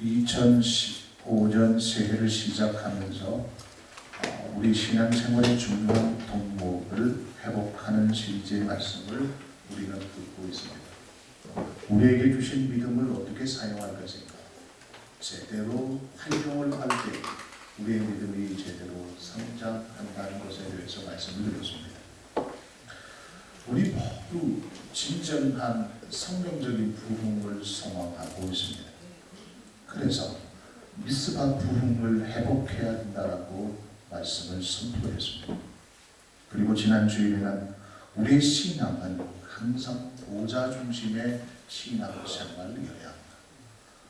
2015년 새해를 시작하면서 우리 신앙생활의 중요한 덕목을 회복하는 시리즈의 말씀을 우리는 듣고 있습니다. 우리에게 주신 믿음을 어떻게 사용할 것인가? 제대로 활용을 할 때 우리의 믿음이 제대로 성장한다는 것에 대해서 말씀을 드렸습니다. 우리 모두 진정한 성경적인 부흥을 소망하고 있습니다. 그래서 미스바 부흥을 회복해야 한다라고 말씀을 선포했습니다. 그리고 지난 주일에는 우리의 신앙은 항상 보좌 중심의 신앙생활이어야 합니다.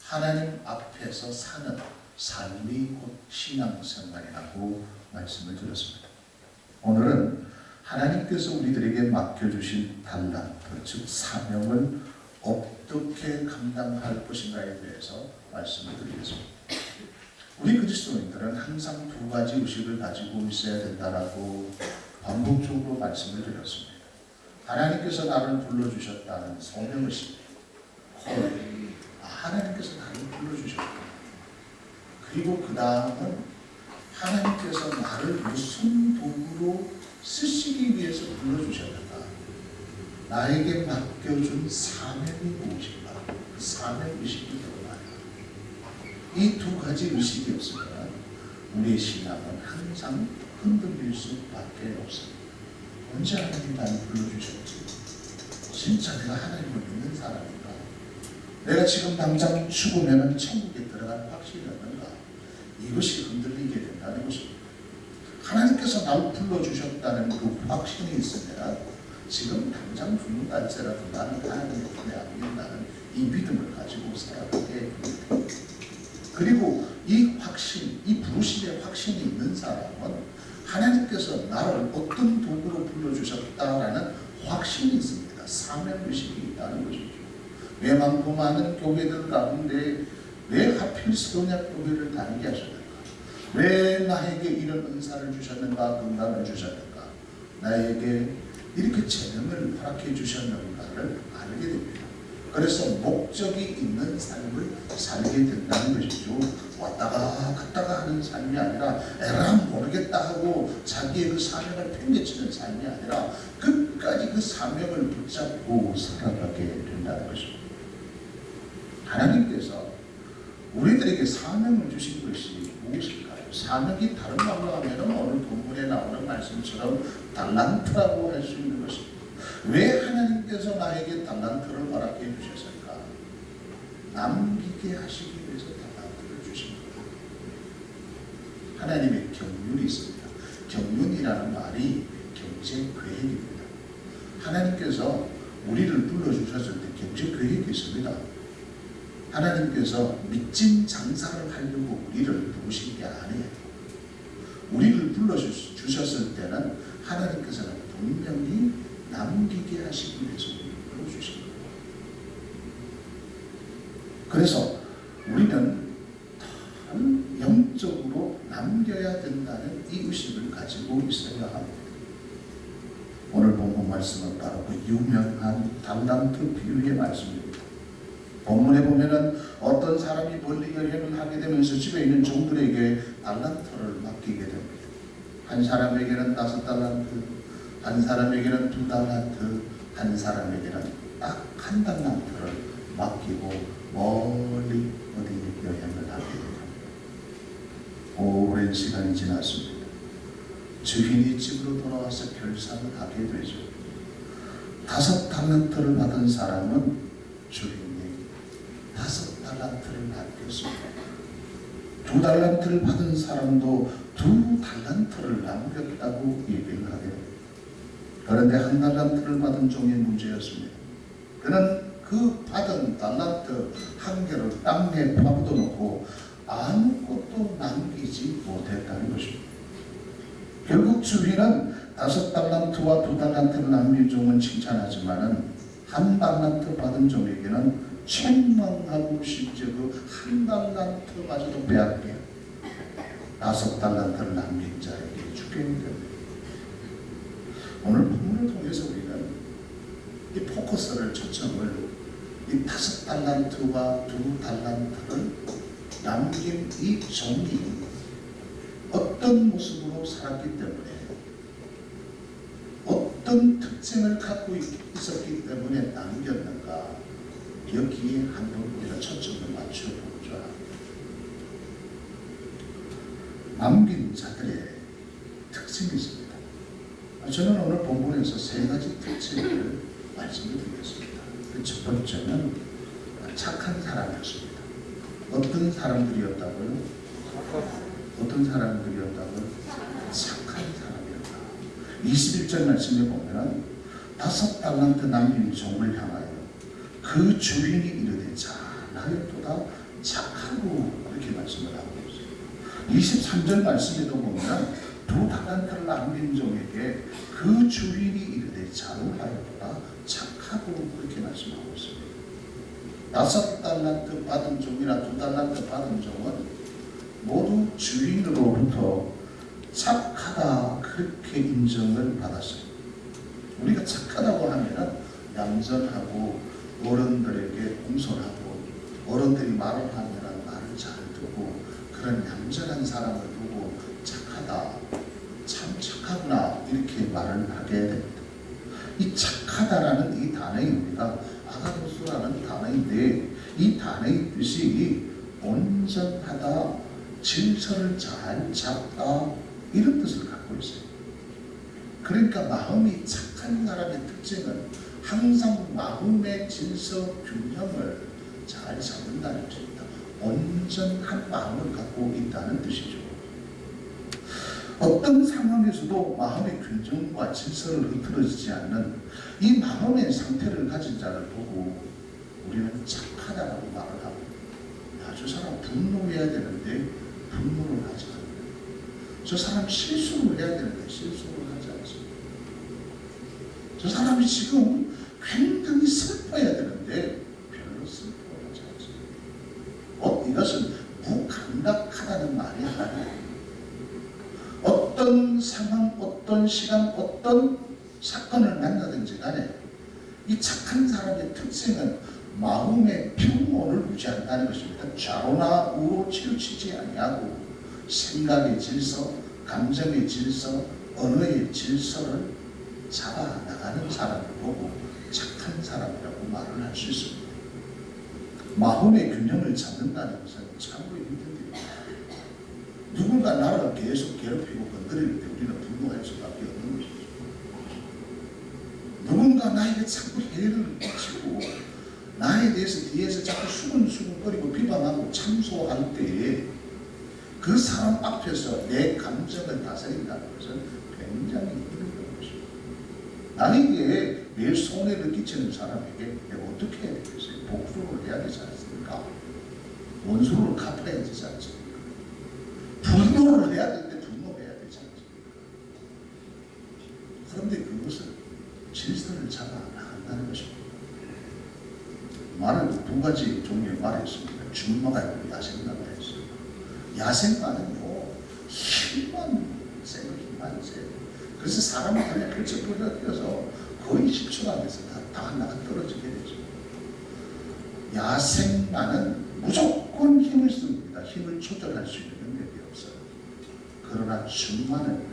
하나님 앞에서 사는 삶이 곧 신앙생활이라고 말씀을 드렸습니다. 오늘은 하나님께서 우리들에게 맡겨주신 달란트, 즉 사명을 어떻게 감당할 것인가에 대해서 말씀을 드리겠습니다. 우리 그리스도인들은 항상 두 가지 의식을 가지고 있어야 된다라고 반복적으로 말씀을 드렸습니다. 하나님께서 나를 불러주셨다는 소명의식, 하나님께서 나를 불러주셨다. 그리고 그 다음은 하나님께서 나를 무슨 도구로 쓰시기 위해서 불러주셨는가, 나에게 맡겨준 사명이 무엇인가, 그 사명의식이 들어가요. 이 두 가지 의식이 없으면 우리의 신앙은 항상 흔들릴 수밖에 없습니다. 언제 하나님이 나를 불러주셨지? 진짜 내가 하나님을 믿는 사람인가? 내가 지금 당장 죽으면 천국에 들어갈 확신이 없는가? 이것이 흔들리게 된다는 것입니다. 하나님께서 나를 불러주셨다는 그 확신이 있으면 지금 당장 죽는다 할지라도 나는 하나님의 품에 안긴다는 이 믿음을 가지고 살아가게 됩니다. 그리고 이 확신, 이 부르심의 확신이 있는 사람은 하나님께서 나를 어떤 도구로 불러주셨다라는 확신이 있습니다. 사명의식이 있다는 것이죠. 왜 많고 많은 교회들 가운데 왜 하필 서론약 교회를 다니게 하셨는가? 왜 나에게 이런 은사를 주셨는가, 건강을 주셨는가, 나에게 이렇게 재능을 허락해 주셨는가를 알게 됩니다. 그래서 목적이 있는 삶을 살게 된다는 것이죠. 왔다가 갔다가 하는 삶이 아니라 에라 모르겠다 하고 자기의 그 사명을 팽개치는 삶이 아니라 끝까지 그 사명을 붙잡고 살아가게 된다는 것입니다. 하나님께서 우리들에게 사명을 주신 것이 무엇일까요? 사명이 다른 말로 하면 오늘 본문에 나오는 말씀처럼 달란트라고 할 수 있는 것입니다. 왜 하나님께서 나에게 달란트를 허락해 주셨을까? 남기게 하시기 위해서 달란트를 주신 거예요. 하나님의 경륜이 있습니다. 경륜이라는 말이 경제 계획입니다. 하나님께서 우리를 불러주셨을 때 경제 계획이 있습니다. 하나님께서 미친 장사를 하려고 우리를 부르신 게 아니에요. 우리를 불러주셨을 때는 하나님께서는 분명히 남기게 하시기 위해서 우리를 불러주신 거예요. 그래서 우리는 영적으로 남겨야 된다는 이 의식을 가지고 있어야 합니다. 오늘 본문 말씀은 바로 그 유명한 달란트 비유의 말씀입니다. 본문에 보면은 어떤 사람이 멀리 여행을 하게 되면서 집에 있는 종들에게 달란트를 맡기게 됩니다. 한 사람에게는 5달란트, 한 사람에게는 2달란트, 한 사람에게는 딱 1달란트를 맡기고 멀리 어디 여행을 하게 됩니다. 오랜 시간이 지났습니다. 주인이 집으로 돌아와서 결산을 하게 되죠. 5달란트를 받은 사람은 주인이 5달란트를 맡겼습니다. 2달란트를 받은 사람도 2달란트를 남겼다고 얘기를 하게 됩니다. 그런데 1달란트를 받은 종의 문제였습니다. 그는 그 받은 달란트 1개를 땅에 파묻어 놓고 아무것도 남기지 못했다는 것입니다. 결국 주인은 5달란트와 2달란트를 남긴 종은 칭찬하지만은 1달란트 받은 종에게는 책망하고 심지어 그 1달란트마저도 빼앗겨 5달란트를 남긴 자에게 주게 됩니다. 오늘 본문을 통해서 우리는 이 포커스를 초점을 이 5달란트와 2달란트를 남긴 이 종이 어떤 모습으로 살았기 때문에, 어떤 특징을 갖고 있었기 때문에 남겼는가, 여기에 한번 우리가 초점을 맞춰보자. 남긴 자들의 특징이 있습니다. 저는 오늘 본문에서 3가지 특징을 말씀을 드리겠습니다. 첫 번째는 착한 사람이었습니다. 어떤 사람들이었다고요? 어떤 사람들이었다고요? 착한 사람이었다. 21절 말씀에 보면 5달란트 남긴 종을 향하여 그 주인이 이르되 잘하였도다 착하고, 그렇게 말씀을 하고 있습니다. 23절 말씀에도 보면 2달란트를 남긴 종에게 그 주인이 이르되 잘하였도다 착하고, 그렇게 말씀하고 있습니다. 5달란트 받은 종이나 2달란트 받은 종은 모두 주인으로부터 착하다, 그렇게 인정을 받았어요. 우리가 착하다고 하면 얌전하고 어른들에게 공손하고 어른들이 말을 하면 말을 잘 듣고 그런 얌전한 사람을 보고 착하다, 참 착하구나, 이렇게 말을 하게 됩니다. 이 착하다라는 이 단어의 의미가 아가도스라는 단어인데, 이 단어의 뜻이 온전하다, 질서를 잘 잡다, 이런 뜻을 갖고 있어요. 그러니까 마음이 착한 사람의 특징은 항상 마음의 질서 균형을 잘 잡는다는 것입니다. 온전한 마음을 갖고 있다는 뜻이죠. 어떤 상황에서도 마음의 균형과 질서를 흐트러지지 않는 이 마음의 상태를 가진 자를 보고 우리는 착하다라고 말을 하고, 저 사람 분노해야 되는데 분노를 하지 않는다. 저 사람 실수를 해야 되는데 실수를 하지 않습니다. 저 사람이 지금 굉장히 슬퍼야 되는데 별로 슬퍼하지 않습니다. 이것은 무감각하다는 말이 아니에요. 어떤 상황, 어떤 시간, 어떤 사건을 만나든지 간에 이 착한 사람의 특징은 마음의 평온을 유지한다는 것입니다. 좌로나 우로 치우치지 아니하고 생각의 질서, 감정의 질서, 언어의 질서를 잡아나가는 사람을 보고 착한 사람이라고 말을 할 수 있습니다. 마음의 균형을 잡는다는 것은 참으로 힘든 일입니다. 누군가 나를 계속 괴롭히고 건드릴 때 우리는 분노할 수밖에 없는 것이죠. 누군가 나에게 자꾸 해를 끼치고 나에 대해서 뒤에서 자꾸 수근수근거리고 비방하고 참소할 때에 그 사람 앞에서 내 감정을 다스린다는 것은 굉장히 힘든 것입니다. 나에게 매일 손해를 끼치는 사람에게 내가 어떻게 해야 되겠어요? 복수를 해야 되지 않습니까? 원수를 갚아야 되지 않습니까? 분노를 해야 될 때 분노해야 되지 않습니까? 그런데 그것을 질서를 잡아 나간다는 것입니다. 말은 2가지 종류의 말이 있습니다. 준마가 있고 야생마가 있습니다. 야생마는요, 힘만 세고 힘만 세요. 그래서 사람이 그냥 펼쳐버려 뛰어서 거의 10초 안에서 다 나가 떨어지게 되죠. 야생마는 무조건 힘을 씁니다. 힘을 조절할 수 있는 능력이 없어요. 그러나 준마는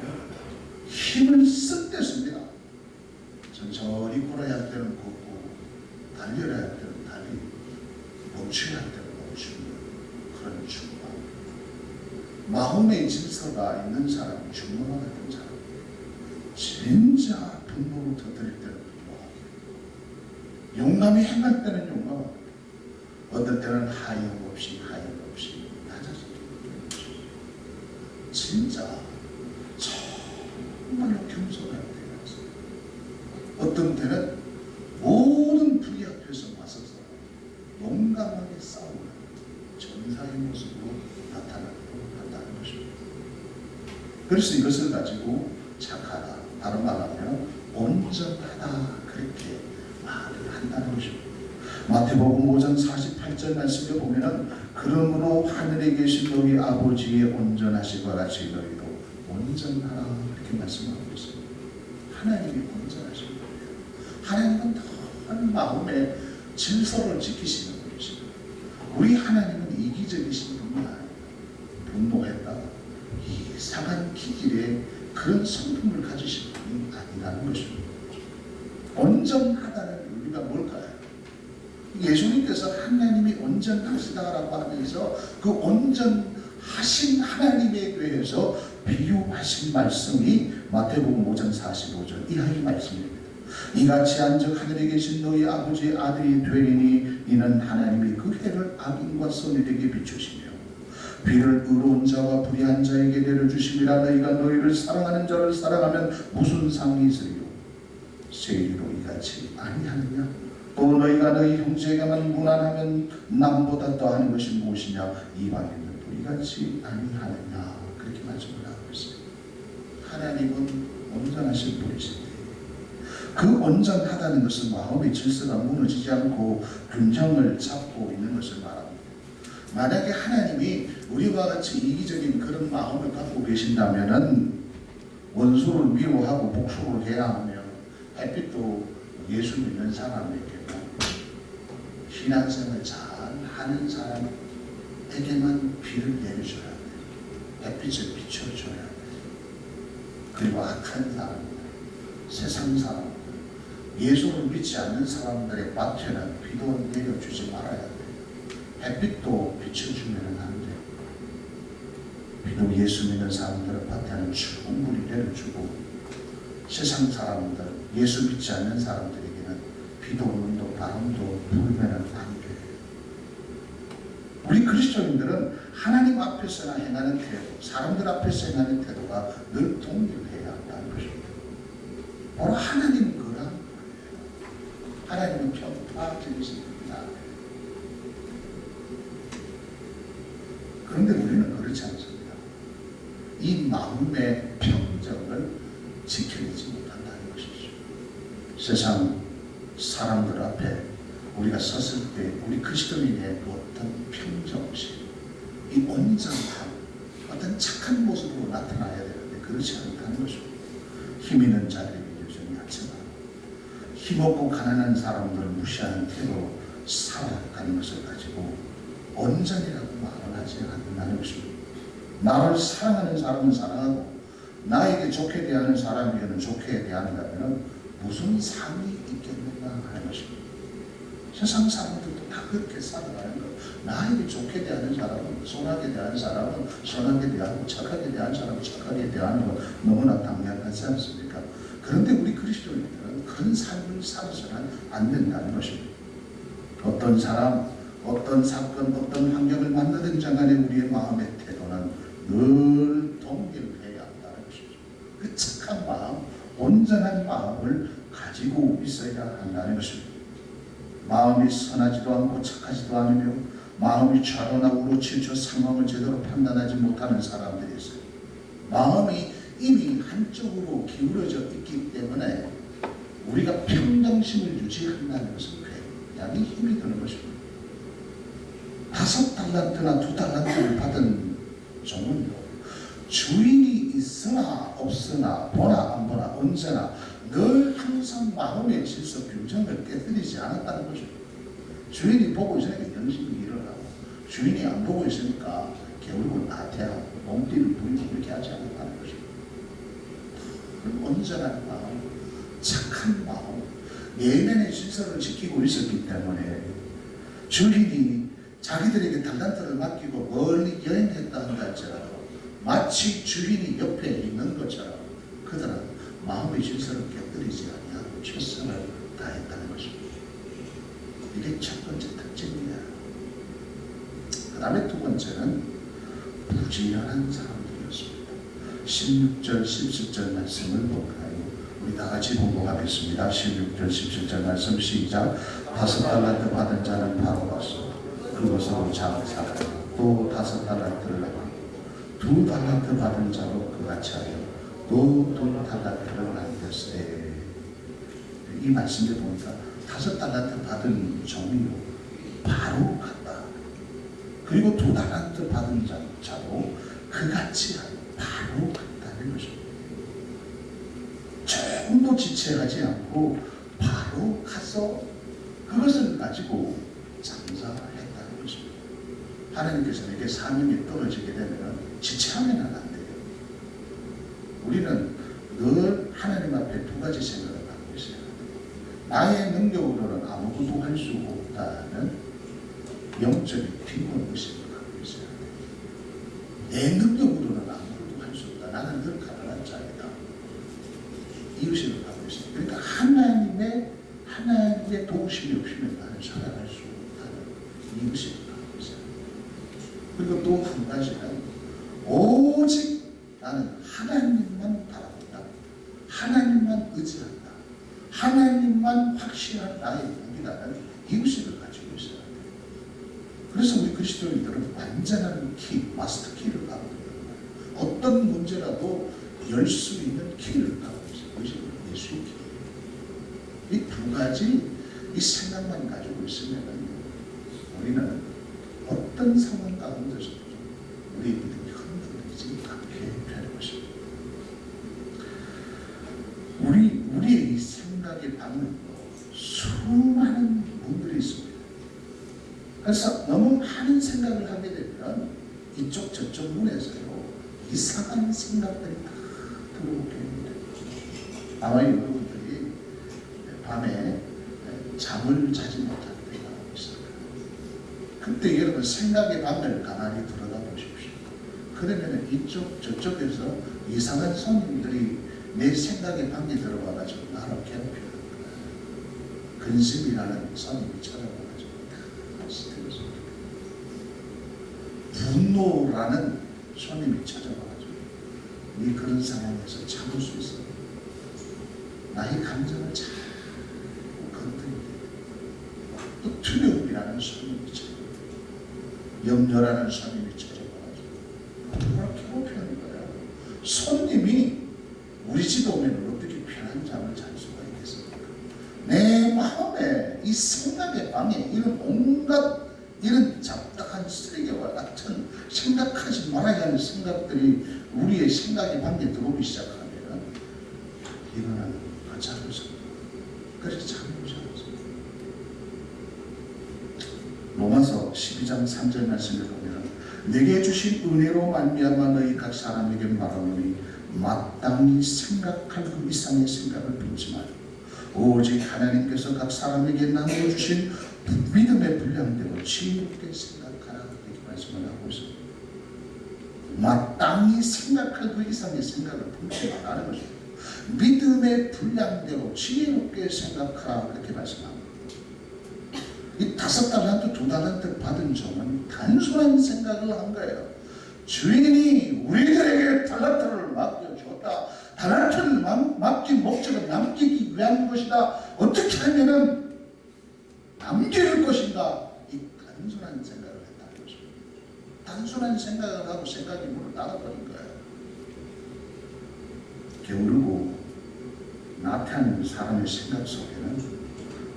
힘을 쓸 때 씁니다. 천천히 걸어야 할 때는 걷고, 달려야 할 때는 달리고, 멈춰야 할 때는 멈추는 그런 준마. 마음의 질서가 있는 사람, 준마와 같은 사람, 진짜 분노로 터뜨릴 때는 분노하고, 용감히 행할 때는 용감하고, 어떤 때는 하염없이 낮아서 진짜 정말로 겸손할 때가 있어요. 어떤 때는 모든 불의 앞에서 맞서서 용감하게 싸우는 전사의 모습으로 나타난다는 것입니다. 그래서 이것을 가지고 착하다, 다른 말하면 온전하다, 그렇게 말을 한다는 것입니다. 마태복음 5장 48절 말씀에 보면은 그러므로 하늘에 계신 너희 아버지의 온전하시과 같이 너희도 온전하라, 이렇게 말씀하고 있습니다. 하나님이 온전하신 거예요. 하나님은 늘 마음에 질서를 지키시는 분이십니다. 우리 하나님은 이기적이신 분이 아니에요. 분노했다가 이상한 기질의 그런 성품을 가지신 분이 아니라는 것입니다. 온전하다는 의미가 뭘까요? 예수님께서 하나님이 온전하시다라고 하면서 그 온전하신 하나님에 대해서 비유하신 말씀이 마태복음 5장 45절 이하의 말씀입니다. 이같이 한즉 하늘에 계신 너희 아버지의 아들이 되리니 이는 하나님이 그 해를 악인과 선인에게 비추시며 비를 의로운 자와 불의한 자에게 내려주심이라. 너희가 너희를 사랑하는 자를 사랑하면 무슨 상이 있으리요? 세리로 이같이 아니하느냐? 또 너희가 너희 형제에게만 무난하면 남보다 더하는 것이 무엇이냐? 이방인들도 이같이 아니하느냐? 그렇게 말씀을 하고 있습니다. 하나님은 온전하신 분이신데 그 온전하다는 것은 마음의 질서가 무너지지 않고 균형을 잡고 있는 것을 말합니다. 만약에 하나님이 우리와 같이 이기적인 그런 마음을 갖고 계신다면은 원수를 미워하고 복수를 해야 하며 햇빛도 예수 믿는 사람에게만 신앙생활 잘 하는 사람에게만 비를 내려줘야 돼. 햇빛을 비춰줘야 돼. 그리고 악한 사람들, 세상 사람들, 예수를 믿지 않는 사람들의 밭에는 비도 내려주지 말아야 돼. 햇빛도 비춰주면 안 돼. 비도 예수 믿는 사람들의 밭에는 충분히 내려주고 세상 사람들, 예수 믿지 않는 사람들에게는 비도 눈도 바람도 불면 안 돼. 우리 그리스도인들은 하나님 앞에서나 행하는 태도, 사람들 앞에서 행하는 태도가 늘 동일해야 한다는 것입니다. 바로 하나님 그런 거예요. 하나님은 평화적이신 분이다. 그런데 우리는 그렇지 않습니다. 이 마음의 평정을 지켜내지 못한다는 것이죠. 세상 사람들 앞에 우리가 섰을 때 우리 그리스도인의 어떤 평정심, 이 온전함, 어떤 착한 모습으로 나타나야 되는데 그렇지 않다는 것입니다. 힘 있는 자들에게 여전히 하지만 힘없고 가난한 사람들을 무시하는 태도로 살아가는 것을 가지고 온전이라고 말을 하지 않는다는 것입니다. 나를 사랑하는 사람은 사랑하고 나에게 좋게 대하는 사람에게는 좋게 대한다면 무슨 삶이 있겠는가 하는 것입니다. 세상 사람들도 다 그렇게 살아가는 것. 나에게 좋게 대하는 사람은 선하게 대하는 사람은 선하게 대하고 착하게 대하는 사람은 착하게 대하는 것 너무나 당연하지 않습니까? 그런데 우리 그리스도인들은 그런 삶을 살아서는 안 된다는 것입니다. 어떤 사람, 어떤 사건, 어떤 환경을 만나든지 간에 우리의 마음의 태도는 늘 동일해야 한다는 것이죠. 그 착한 마음, 온전한 마음을 가지고 있어야 한다는 것입니다. 마음이 선하지도 않고 착하지도 않으며 마음이 좌로나 우로 치우쳐 상황을 제대로 판단하지 못하는 사람들이 있어요. 마음이 이미 한쪽으로 기울어져 있기 때문에 우리가 평정심을 유지한다는 것은 굉장히 힘이 드는 것입니다. 5달란트나 2달란트를 받은 종은요, 주인이 있으나 없으나 보나 안 보나 언제나 늘 항상 마음의 질서 균형을 깨뜨리지 않았다는 거죠. 주인이 보고 있으니까 열심히 일을 하고 주인이 안 보고 있으니까 겨울을 나태하고 몸띠를 부리고 그렇게 하지 않았다는 거죠. 온전한 마음, 착한 마음, 예면의 질서를 지키고 있었기 때문에 주인이 자기들에게 달란트를 맡기고 멀리 여행했다 한다 할지라도 마치 주인이 옆에 있는 것처럼 그들은 마음의 질서를 깨뜨리지 아니하고 최선을 다했다는 것입니다. 이게 첫 번째 특징이야. 그 다음에 두 번째는 부지런한 사람들이었습니다. 16절, 17절 말씀을 볼까요? 우리 다 같이 공부하겠습니다. 16절, 17절 말씀 시작. 5달란트 받은 자는 바로 가서 그것으로 장사하고 또 5달란트를 하고 2달란트 받은 자로 그같이 하여 또 2달란트를 남겼으되. 이 말씀을 보니까 5달란트 받은 종이요 바로 갔다. 그리고 2달란트 받은 자로 그같이 하여 바로 갔다는 것입니다. 조금도 지체하지 않고 바로 가서 그것을 가지고 장사했다는 것입니다. 하나님께서 내게 사명이 떨어지게 되면 지체하면 안 돼요. 우리는 늘 하나님 앞에 두 가지 생각을 갖고 있어야 돼요. 나의 능력으로는 아무것도 할 수 없다는 영적인 뒷모습을 갖고 있어야 돼요. 내 능력으로는 아무것도 할 수 없다. 나는 늘 가난한 자이다. 이 의식을 갖고 있어요. 그러니까 하나님의 도우심이 없으면 나는 살아갈 수 없다는 이 의식을 갖고 있어요. 그리고 또 한 가지는 오직 나는 하나님만 바라본다. 하나님만 의지한다. 하나님만 확실한 나의 무기라는 이 의식을 가지고 있어야 돼요. 그래서 우리 그리스도인들은 완전한 키, 마스터 키를 갖고 있는 거예요. 어떤 문제라도 열 수 있는 키를 갖고 있어요. 그것이 예수의 키예요. 이 두 가지 이 생각만 가지고 있으면 우리는 어떤 상황 가운데서도 우리의 믿음이 흔들리지 않게 되는 것입니다. 우리의 이 생각의 방은 수많은 문들이 있습니다. 그래서 너무 많은 생각을 하게 되면 이쪽 저쪽 문에서요 이상한 생각들이 다 들어오게 됩니다. 아마 여러분들이 밤에 잠을 자지 못할 때가 있어요. 그때 여러분 생각의 방을 가만히 들여다 보십시오. 그러면 이쪽 저쪽에서 이상한 손님들이 내 생각의 방에 들어와가지고 나를 괴롭히는 거예요. 근심이라는 손님이 찾아와가지고 스트레스, 분노라는 손님이 찾아와가지고 네 그런 상황에서 참을 수 있어. 나의 감정을 잘 건드리게. 또 두려움이라는 손님이 찾아와요. 염려라는 손님이 찾아와가지고 그걸 괴롭히는 거예요. 손님이 우리 집 오면 어떻게 편한 잠을 잘 수가 있겠습니까? 내 마음에 이 생각의 방에 이런 온갖 이런 잡다한 쓰레기와 같은 생각하지 말아야 하는 생각들이 우리의 생각의 방에 들어오기 시작하면 이거는 괜찮을 수 없다. 그래서 잠을 못 자겠습니다. 로마서 12장 3절 말씀을 보면 내게 주신 은혜로 말미암아 너희 각 사람에게 말하노니 마땅히 생각할 그 이상의 생각을 품지 말고 오직 하나님께서 각 사람에게 나눠주신 믿음의 분량대로 지혜롭게 생각하라. 이렇게 말씀을 하고 있습니다. 마땅히 생각할 그 이상의 생각을 품지 말라는 것입니다. 믿음의 분량대로 지혜롭게 생각하라. 그렇게 말씀합니다. 이 5달란트, 2달란트 받은 종은 단순한 생각을 한 거예요. 주인이 우리들에게 달란트를 맡겨줬다. 달란트를 맡긴 목적은 남기기 위한 것이다. 어떻게 하면은 남길 것인가? 이 단순한 생각을 했다는 것입니다. 단순한 생각을 하고 생각이 물을 나가버린 거예요. 게으르고 나태한 사람의 생각 속에는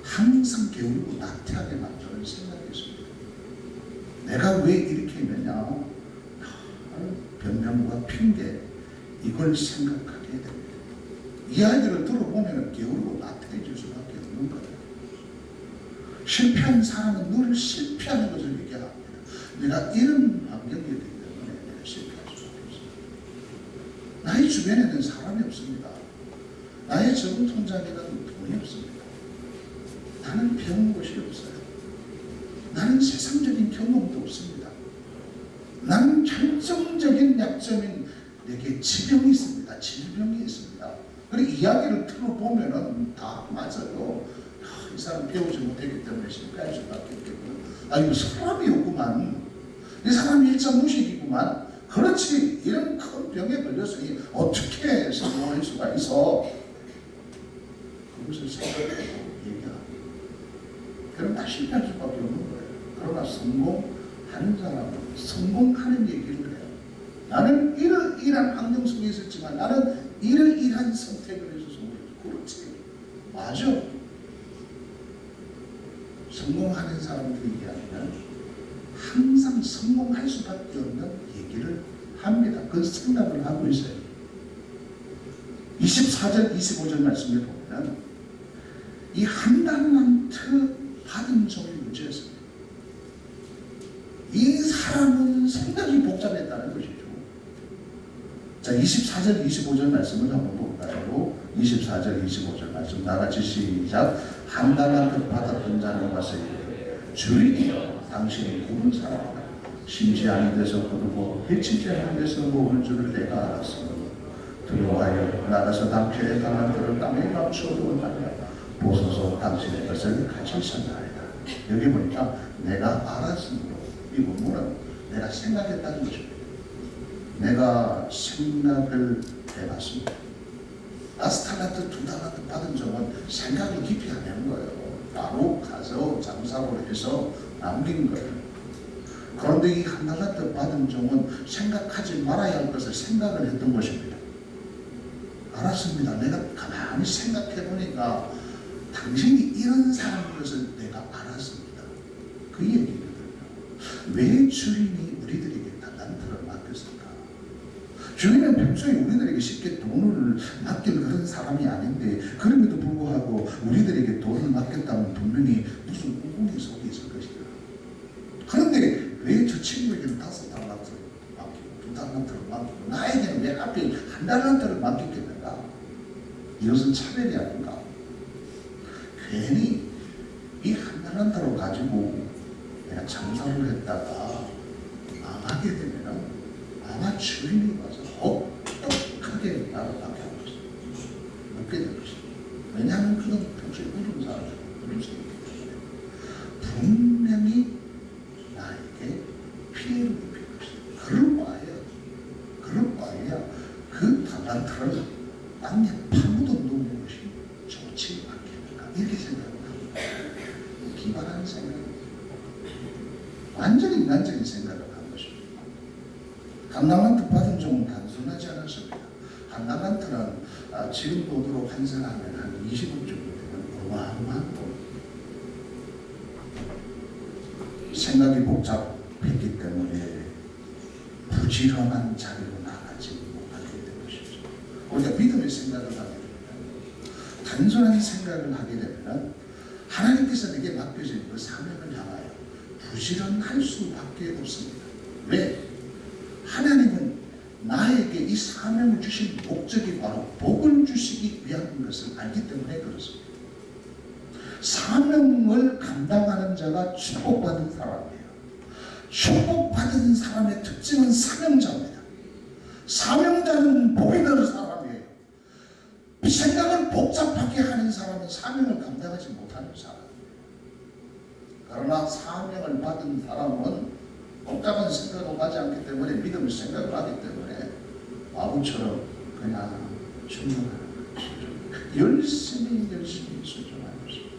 항상 게으르고 나태하게 만드는 생각이 있습니다. 내가 왜 이렇게 했느냐? 변명과 핑계, 이걸 생각하게 됩니다. 이 아이들을 들어보면 게으르고 나태해질 수밖에 없는 거예요. 실패한 사람은 늘 실패하는 것을 얘기합니다. 내가 이런 환경이기 때문에 내가 실패할 수밖에 없습니다. 나의 주변에는 사람이 없습니다. 나의 적은 통장에는 돈이 없습니다. 나는 배운 것이 없어요. 나는 세상적인 경험도 없습니다. 나는 결정적인 약점인 내게 지병이 있습니다. 질병이 있습니다. 그리고 이야기를 들어보면은 다 맞아요. 이 사람 배우지 못했기 때문에 실패할 수밖에 없겠구나. 이거 사람이 없구만. 이 사람이 일자무식이구만. 그렇지. 이런 큰 병에 걸렸으니 어떻게 성공할 수가 있어? 그것을 생각하고 얘기합니다. 그럼 다 실패할 수밖에 없는 거예요. 그러나 성공하는 사람은 성공하는 얘기를 해요. 나는 이러이러한 환경 속에 있었지만 나는 이러이러한 선택을 해서 성공했어. 그렇지. 맞아. 성공하는 사람들이 얘기하면 항상 성공할 수밖에 없는 얘기를 합니다. 그 생각을 하고 있어요. 24절, 25절 말씀을 보면 이 한 달란트 사람은 생각이 복잡했다는 것이죠. 자, 24절, 25절 말씀을 한번 볼까요? 24절, 25절 말씀 나같이 시작. 한 달란트 받았던 자는 와서 이르되 주인이여 당신이 고른 사람이다. 심지 아닌 데서 거두고 해치지 않은 데서 모을 줄을 내가 알았으므로 두려워하여 나가서 당신의 달란트를 땅에 감추어두고 말이야. 보소서 당신의 것을 가지셨나이다. 여기 보니까 내가 알았으므로, 이 본문은 내가 생각했다는 것입니다. 내가 생각을 해봤습니다. 5달란트, 2달란트 받은 적은 생각을 깊이 안 해는 거예요. 바로 가서 장사로 해서 남긴 거예요. 그런데 이 1달란트 받은 종은 생각하지 말아야 할 것을 생각을 했던 것입니다. 알았습니다. 내가 가만히 생각해 보니까 당신이 이런 사람인 것을 내가 알았습니다. 그 얘기거든요. 왜 주인이 우리들에게 달란트를 맡겼을까? 주인은 평소에 우리들에게 쉽게 돈을 맡길 그런 사람이 아닌데, 그럼에도 불구하고 우리들에게 돈을 맡겼다면 분명히 무슨 우군이 속에 있을 것이다. 그런데 왜 저 친구에게는 5달란트를 맡기고 2달란트를 맡기고 나에게는 왜 하필 1달란트를 맡겼겠는가? 이것은 차별이 아닌가? 괜히 이 1달란트를 가지고 내가 장사를 했다가 망하게 되면 아마 주인이 와서 혹독하게 나를 맡겨버렸어. 묻게 될 것이다. 왜냐하면 그건 평소에 우는 사람이고 그런 사람이기 때문에 분명히 나에게 피해를 입힐 것이다. 그럴 바에야 그 달란트를 땅에 파묻어 놓는 것이 좋지 않겠는가, 이렇게 생각합니다. 기발한 생각입니다. 완전히 인간적인 생각을 한 것입니다. 1달란트 받은 종은 단순하지 않았습니다. 1달란트는 지금 돈으로 환산하면 한 20억 정도 되는 어마어마한 돈. 생각이 복잡했기 때문에 부지런한 자리로 나가지 못하게 된 것이죠. 우리가 믿음의 생각을 하게 되면, 단순한 생각을 하게 되면 하나님께서 내게 맡겨진 그 사명을 향하여 부지런할 수밖에 없습니다. 왜? 하나님은 나에게 이 사명을 주신 목적이 바로 복을 주시기 위한 것을 알기 때문에 그렇습니다. 사명을 감당하는 자가 축복받은 사람이에요. 축복받은 사람의 특징은 사명자입니다. 사명자는 복이 되는 사람이에요. 생각을 복잡하게 하는 사람은 사명을 감당하지 못하는 사람이에요. 그러나 사명을 받은 사람은 복잡한 생각을 하지 않기 때문에 믿음의 생각을 하기 때문에 바보처럼 그냥 순종하는 것이죠. 열심히 순종하는 것입니다.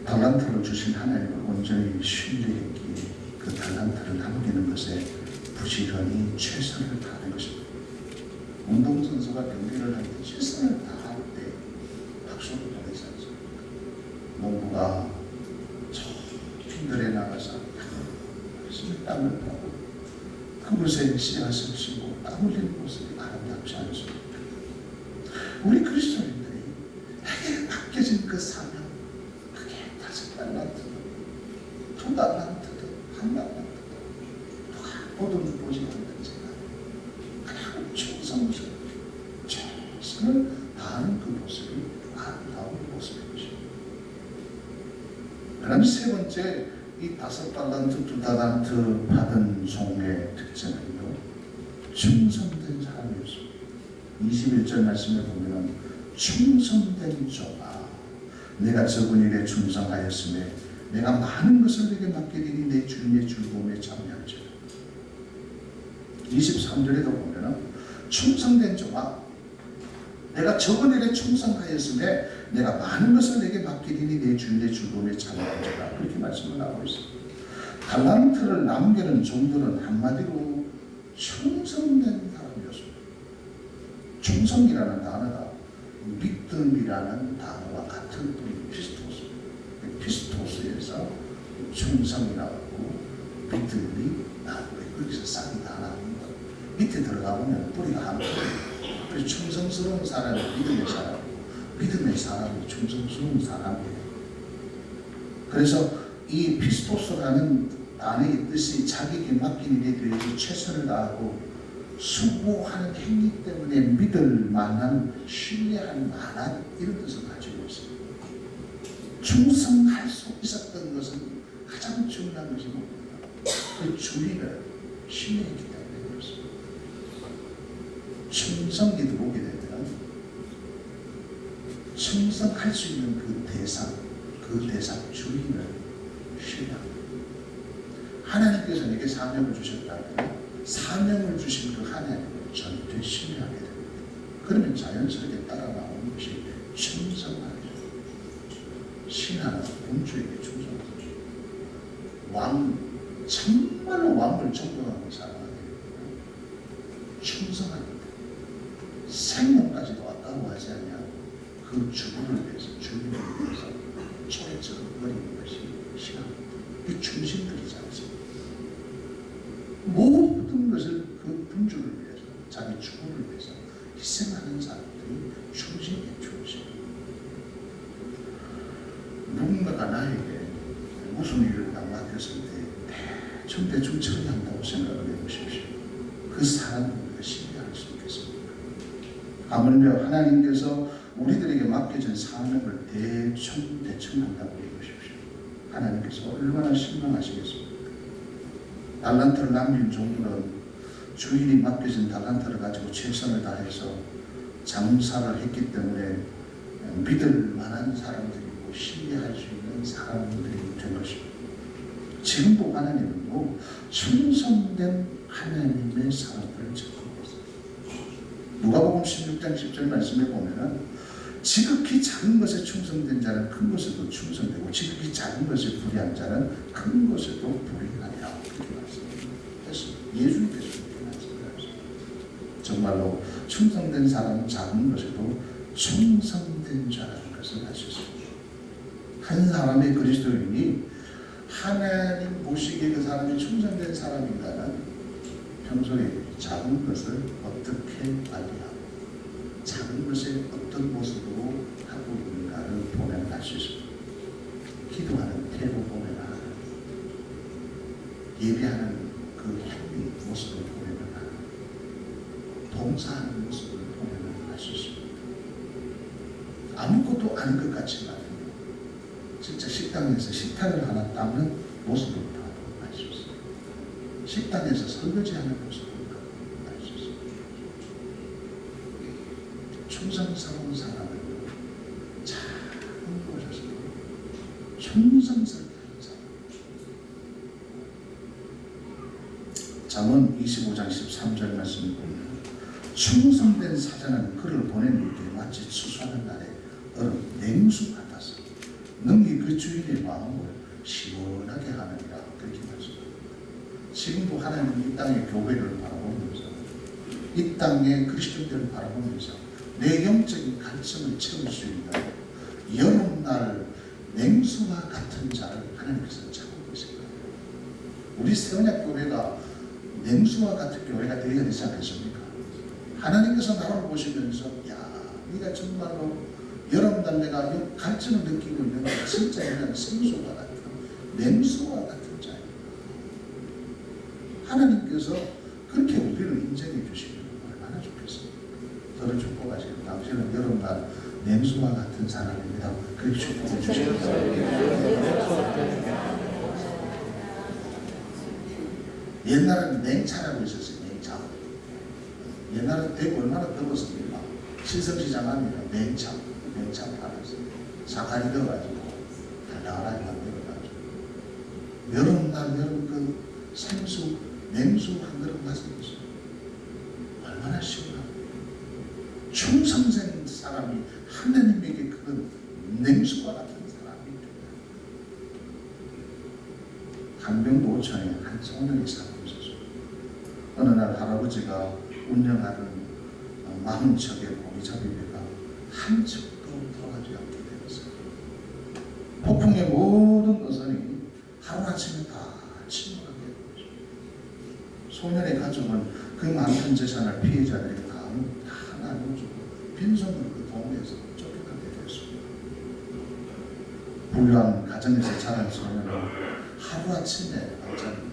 달란트를 주신 하나님을 온전히 신뢰했기에 그 달란트를 남기는 것에 부지런히 최선을 다하는 것입니다. 운동선수가 경기를 할 때 최선을 다할 때 박수를 보내지 않습니까? 농부가 저 빈들에 나가서 열심히 땀을 타고 그곳에 씨앗을 심고 땀 흘리는 모습이 아름답지 않습니까? 우리 그리스도인들이 내게 맡겨진 그 사명, 그게 5달란트든 2달란트든 1달란트든 누가 보든 보지 않는 제가 그냥 충성스럽게 최선을 다하는 그 모습이 아름다운 모습인 것입니다. 그다음 세 번째, 이 5달란트, 2달란트 받은 종의 특징은요, 충성된 사람이었습니다. 21절 말씀에 보면 충성된 종아, 내가 적은 일에 충성하였으며 내가 많은 것을 내게 맡기리니 내 주인의 즐거움에 참여할지라. 23절에도 보면 충성된 종아, 내가 적은 일에 충성하였으며 내가 많은 것을 내게 맡기리니 내 주인의 즐거움에 참여할지라. 그렇게 말씀을 하고 있습니다. 달란트를 남기는 종들은 한마디로 충성된 사람이었습니다. 충성이라는 단어가 믿음이라는 단어와 같은 뜻이 피스토스. 피스토스에서 충성이 나오고 믿음이 나오고 거기서 싹이 다 나오는 거예요. 밑에 들어가 보면 뿌리가 한 뿌리예요. 그래서 충성스러운 사람이 믿음의 사람이고 믿음의 사람이 충성스러운 사람이에요. 그래서 이 피스토스라는 안에 뜻이 자기에게 맡긴 일에 대해서 최선을 다하고 수고하는 행위 때문에 믿을 만한, 신뢰할 만한 이런 뜻을 가지고 있습니다. 충성할 수 있었던 것은 가장 중요한 것이 뭡니까? 그 주인을 신뢰했기 때문에 그렇습니다. 충성이 들어오게 되면 충성할 수 있는 그 대상 주인을 신뢰합니다. 하나님께서 내게 사명을 주셨다면 사명을 주신 그 하나님을 절대 신뢰하게 됩니다. 그러면 자연스럽게 따라 나오는 것이 충성하죠. 신하는 군주에게 충성하죠. 정말로 왕을 존경하는 사람에게 충성합니다. 생명까지도 아까워하지 않냐. 그 주인을 위해서, 주인을 위해서 초래처럼 버리는 것이 신앙입니다. 이 충신들이지 않습니까? 모든 것을 그 군주를 위해서, 자기 주인을 위해서 희생하는 사람들이 충신이에요, 충신. 누군가가 나에게 무슨 일을 딱 맡겼을 때 대충 처리한다고 생각을 해보십시오. 그 사람을 우리가 신뢰할 수 있겠습니까? 하물며 하나님께서 우리들에게 맡겨진 사명을 대충 한다고 해보십시오. 하나님께서 얼마나 실망하시겠습니까? 달란트를 남긴 종들은 주인이 맡겨진 달란트를 가지고 최선을 다해서 장사를 했기 때문에 믿을 만한 사람들이고 신뢰할 수 있는 사람들이 된 것입니다. 지금도 하나님은 충성된 하나님의 사람들을 찾고 있습니다. 누가복음 16장 10절 말씀에 보면은 지극히 작은 것에 충성된 자는 큰 것에도 충성되고 지극히 작은 것에 불의한 자는 큰 것에도 불의하리라. 그렇게 말씀했습니다. 예수님께서 그렇게 말씀하셨습니다. 정말로 충성된 사람은 작은 것에도 충성된 자라는 것을 알 수 있습니다. 한 사람의 그리스도인이 하나님 보시기에 그 사람이 충성된 사람인가는 평소에 작은 것을 어떻게 관리하고 작은 것에 어떤 모습으로 하고 있는가를 보면 알 수 있습니다. 기도하는 태도 보면 알아요. 예배하는 그 행위 모습을 보면 알아요. 동사하는 모습을 보면 알 수 있습니다. 아무것도 아닌 것 같지만 진짜 식당에서 식탁을 하나 닦는 모습을 봐도 알 수 있습니다. 식당에서 설거지하는 모습을 봐도 알 수 있습니다. 충성스러운 사람은 작은 곳에서도 충성스럽게 하는 사람. 잠언 25장 13절 말씀을 보면 충성된 사자는 그를 보낸 이에게 마치 추수하는 날에 얼음 냉수 같아서 능히 그 주인의 마음을 시원하게 하느니라. 그렇게 말씀합니다. 지금도 하나님은 이 땅의 교회를 바라보면서 이 땅의 그리스도인들을 바라보면서 내 영적인 갈증을 채울 수 있는 여름날 냉수와 같은 자를 하나님께서 찾고 계십니다. 우리 세원약 교회가 냉수와 같은 교회가 되어야 되지 않겠습니까? 하나님께서 나를 보시면서 네가 정말로 여러분들 내가 갈증을 느끼고 있는 진짜 그냥 생수와 같은 냉수와 같은 자예요. 하나님께서 그렇게 우리를 인정해 주시면 얼마나 좋겠습니까? 저를 축복하시고 당신은 여러분들 냉수와 같은 사람입니다. 그렇게 축복해 주십니다. 옛날에는 냉차라고 있었어요. 냉차. 옛날에 대구 얼마나 더웠습니까? 신성시장 하면 냉차 팔았어요. 사카리 넣어가지고 달달하게 만들어가지고 여름날 여름 그 생수 냉수 한 그릇 마시면서 얼마나 시원하고 충성된 사람이 하나님에게 그런 냉수와 같은 사람이 된다. 강변도 오천에 한 소년이 살고 있었어요. 어느 날 할아버지가 운영하는 40척의 고기잡이배가 한 척도 돌아가지 않게 되었어요. 폭풍의 모든 어선이 하루아침에 다 침몰하게 되었죠. 소년의 가족은 그 많은 재산을 피해자들에게 다 나눠주고 빈손으로 그 동네에서 쫓겨나게 되었습니다. 부유한 가정에서 자란 소년은 하루아침에 완전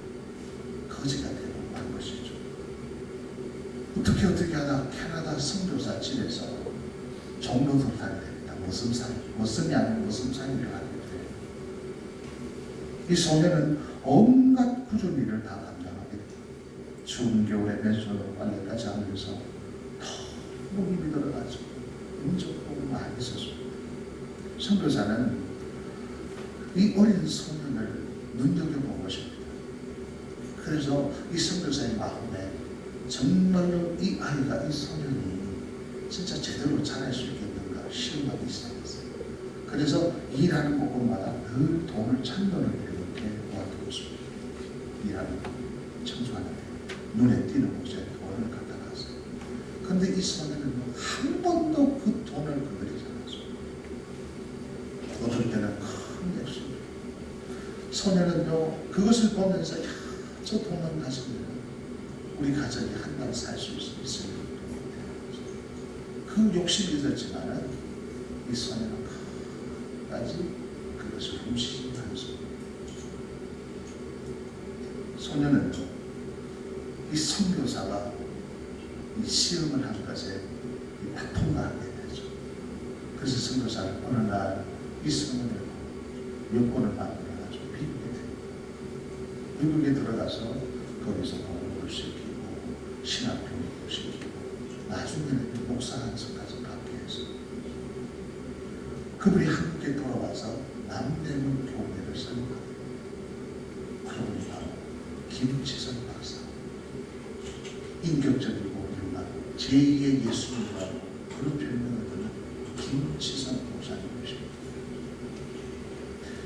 거지가 되고 만 것이죠. 어떻게 하다 캐나다 선교사 집에서 종로를 하게 됩니다. 머슴이 아닌 머슴살이를 하게 돼요. 이 소년은 온갖 구준 일을 다 감당하게 됩니다. 추운 겨울에 맨손으로 빨래까지 하면서 너무 힘이 들어가지고 인적으로 많이 썼습니다. 선교사는 이 어린 소년을 눈여겨본 것입니다. 그래서 이 선교사의 마음에 정말로 이 아이가, 이 소년이 진짜 제대로 자랄 수 있겠는가 시험하기 시작했어요. 그래서 일하는 곳마다 늘 돈을 찬돈을 이렇게 모아두었습니다. 일하는 청소하는 데 눈에 띄는 곳에 돈을 갖다 놨어요. 그런데 이 소년은 한 번도 그 돈을 건드리지 않았어요. 어떨 때는 큰 액수입니다. 소년은요 그것을 보면서 저 돈만 가지면 우리 가정이 한 달 살 수 있을 그 욕심이 있었지만은 이 소년은 끝까지 그것을 훔치지 않았습니다. 소년은 이 선교사가 이 시험을 한 것에 통과하게 되죠. 그래서 선교사는 어느 날 이 소년을 여권을 만들어가지고 미국에 돼요. 미국에 들어가서 거기서 공부를 시키고 신학 교육을 시키고 나중에는 목사 한석까지 받게 해서 그분이 한국에 돌아와서 남대문 교회를 설립합니다. 그분이 바로 김치선 박사. 인격적이고 훌륭한 제2의 예수님이라고 그런 별명을 듣는 김치선 목사님이십니다.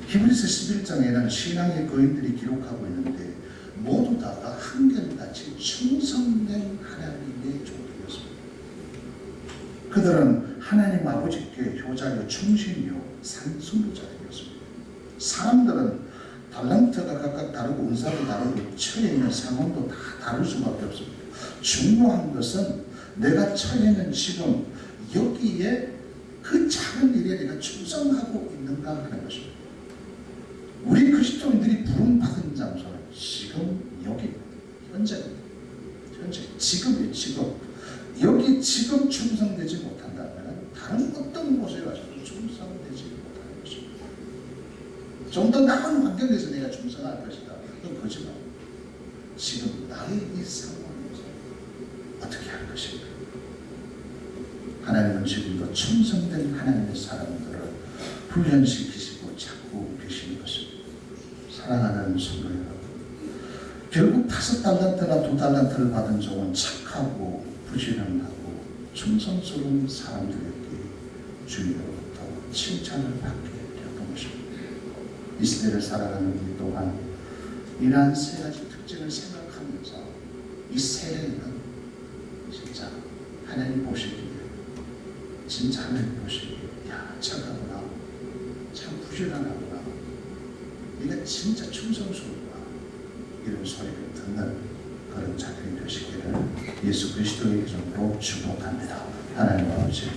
히브리서 11장에는 신앙의 거인들이 기록하고 있는데 모두 다가 한결같이 충성된 하나님의 종들이었습니다. 그들은 하나님 아버지께 효자요 충신이요 산순부자들이었습니다. 사람들은 달란트가 각각 다르고 은사도 다르고 처해 있는 상황도 다 다를 수밖에 없습니다. 중요한 것은 내가 처해 있는 지금 여기에 그 작은 일에 내가 충성하고 있는가 하는 것입니다. 우리 그리스도인들이 부름받은 장소는 지금 여기 현재 지금 여기 지금 충성되지 못한다면 다른 어떤 곳에 가서도 충성되지 못하는 것입니다. 좀 더 나은 환경에서 내가 충성할 것이다. 그건 거짓말. 지금 나의 이 상황에서 어떻게 할 것인가. 하나님은 지금도 충성된 하나님의 사람들을 훈련시키시고 자꾸 계시는 것입니다. 사랑하는 성도 여러분, 결국 5달란트나 2달란트를 받은 종은 착하고 부지런하고 충성스러운 사람들에게 주님으로부터 칭찬을 받게 되었던 것입니다. 이 시대를 살아가는 우리 또한 이러한 세 가지 특징을 생각하면서 이 새해에는 진짜 하나님 보시기에 진짜 하나님 보시기에 야 착하구나, 참 부지런하구나, 네가 진짜 충성스럽구나 이런 소리를 듣는 그런 자들이 되시기를 예수 그리스도의 이름으로 축복합니다. 하나님 아버지,